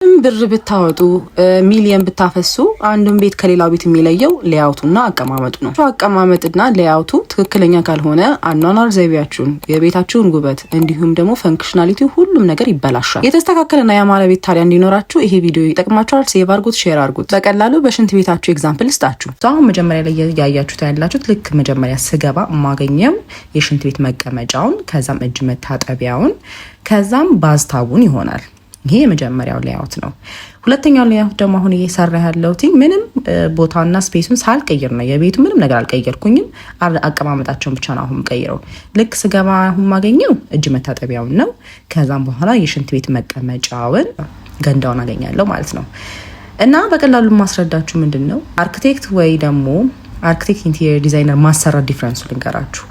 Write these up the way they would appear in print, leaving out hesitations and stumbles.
ብር ብታወጡ ሚሊየን ብታፈሱ አንዱን ቤት ከሌላው ቤት የሚለየው ሌያውቱና አቀማመጡ ነው። አቀማመጥና ሌያውቱ ትክክለኛ ካልሆነ አኗኗር ዘይቤያችሁን፣ የቤታችሁን ውበት እንዲሁም ደግሞ ፈንክሽናሊቲ ሁሉም ነገር ይበላሻል። የተስተካከለና ያማረ ቤት ታዲያ እንዲኖራችሁ ይሄ ቪዲዮ ይጠቅማችኋል። ሴቭ አድርጉት፣ ሼር አድርጉት። በቀላሉ በሽንት ቤታችሁ ኤግዛምፕል ልስጣችሁ። አሁን መጀመሪያ ላይ ያያችሁት ያላችሁት ልክ መጀመሪያ ስገባ የማገኘው የሽንት ቤት መቀመጫውን፣ ከዛም እጅ መታጠቢያውን፣ ከዛም ባዝታቡን ይሆናል። ይሄ የመጀመሪያው ሌያውት ነው። ሁለተኛው ሌያውት ደግሞ አሁን እየሰራ ያለሁት ምንም ቦታና ስፔሱን ሳልቀይር ነው። የቤቱ ምንም ነገር አልቀየርኩኝም። አቀማመጣቸውን ብቻ ነው አሁን ቀይረው። ልክ ስገባ አሁን ማገኘው እጅ መታጠቢያውን ነው። ከዛም በኋላ የሽንት ቤት መቀመጫውን ገንዳውን አገኛለሁ ማለት ነው። እና በቀላሉ ማስረዳችሁ ምንድነው አርኪቴክት ወይ ደግሞ አርኪቴክት ኢንቴሪየር ዲዛይነር ማሰራት ዲፍረንሱ ልንገራችሁ።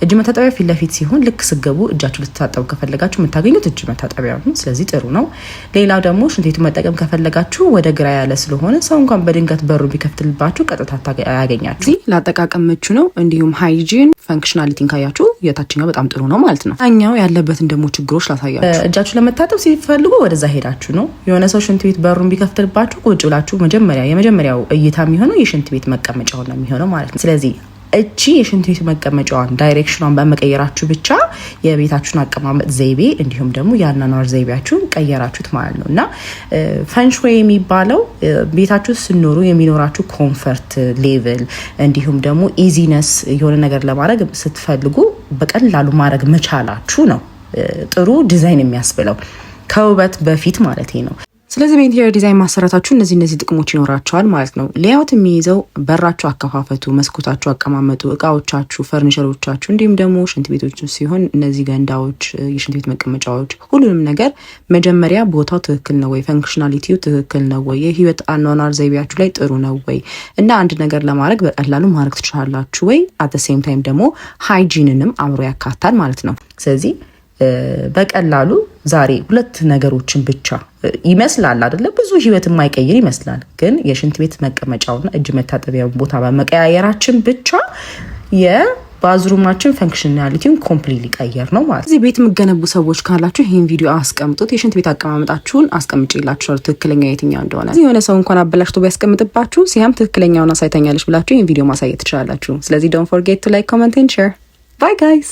እጅ መታጠቢያ ፊት ለፊት ሲሆን ልክ ስገቡ እጃችሁ ልትታጠቡ ከፈለጋችሁ የምታገኙት እጅ መታጠቢያ ነው። ስለዚህ ጥሩ ነው። ሌላው ደግሞ ሽንት ቤቱ መጠቀም ከፈለጋችሁ ወደ ግራ ያለ ስለሆነ ሰው እንኳን በድንገት በሩ ቢከፍትልባችሁ ቀጥታ ያገኛችሁ። እዚህ ላጠቃቀም ምቹ ነው። እንዲሁም ሃይጂን ፈንክሽናሊቲን ካያችሁ የታችኛው በጣም ጥሩ ነው ማለት ነው። ኛው ያለበትን ደግሞ ችግሮች ላሳያችሁ። እጃችሁ ለመታጠብ ሲፈልጉ ወደዛ ሄዳችሁ ነው። የሆነ ሰው ሽንት ቤት በሩን ቢከፍትልባችሁ ቁጭ ብላችሁ የመጀመሪያው እይታ የሚሆነው የሽንት ቤት መቀመጫው ነው የሚሆነው ማለት ነው። ስለዚህ እቺ የሽንት ቤት መቀመጫዋን ዳይሬክሽኗን በመቀየራችሁ ብቻ የቤታችሁን አቀማመጥ ዘይቤ እንዲሁም ደግሞ የአኗኗር ዘይቤያችሁን ቀየራችሁት ማለት ነው። እና ፈንሽዌይ የሚባለው ቤታችሁ ስኖሩ የሚኖራችሁ ኮምፈርት ሌቭል እንዲሁም ደግሞ ኢዚነስ የሆነ ነገር ለማድረግ ስትፈልጉ በቀላሉ ማድረግ መቻላችሁ ነው ጥሩ ዲዛይን የሚያስብለው ከውበት በፊት ማለት ነው። ስለዚህ በኢንቴሪየር ዲዛይን ማሰራታችሁ እነዚህ ጥቅሞች ይኖራቸዋል ማለት ነው። ሌያውት የሚይዘው በራችሁ አከፋፈቱ፣ መስኮታችሁ አቀማመጡ፣ እቃዎቻችሁ፣ ፈርኒቸሮቻችሁ እንዲሁም ደግሞ ሽንት ቤቶች ሲሆን እነዚህ ገንዳዎች፣ የሽንት ቤት መቀመጫዎች ሁሉንም ነገር መጀመሪያ ቦታው ትክክል ነው ወይ፣ ፈንክሽናሊቲው ትክክል ነው ወይ፣ የህይወት አኗኗር ዘይቤያችሁ ላይ ጥሩ ነው ወይ እና አንድ ነገር ለማድረግ በቀላሉ ማድረግ ትችላላችሁ ወይ አት ዘ ሴም ታይም ደግሞ ሃይጂንንም አብሮ ያካታል ማለት ነው። ስለዚህ በቀላሉ ዛሬ ሁለት ነገሮችን ብቻ ይመስላል አይደለ? ብዙ ህይወት የማይቀይር ይመስላል። ግን የሽንት ቤት መቀመጫውና እጅ መታጠቢያውን ቦታ በመቀያየራችን ብቻ የባዝሩማችን ፈንክሽናሊቲውን ኮምፕሊትሊ ቀየር ነው ማለት። እዚህ ቤት የምገነቡ ሰዎች ካላችሁ ይሄን ቪዲዮ አስቀምጡት። የሽንት ቤት አቀማመጣችሁን አስቀምጬላችኋለሁ ትክክለኛ የትኛው እንደሆነ። እዚህ የሆነ ሰው እንኳን አበላሽቶ ቢያስቀምጥባችሁ ሲያም ትክክለኛውን አሳይታኛለች ብላችሁ ይሄን ቪዲዮ ማሳየት ትችላላችሁ። ስለዚህ ዶንት ፎርጌት ቱ ላይክ፣ ኮሜንት ኤንድ ሼር። ባይ ጋይስ።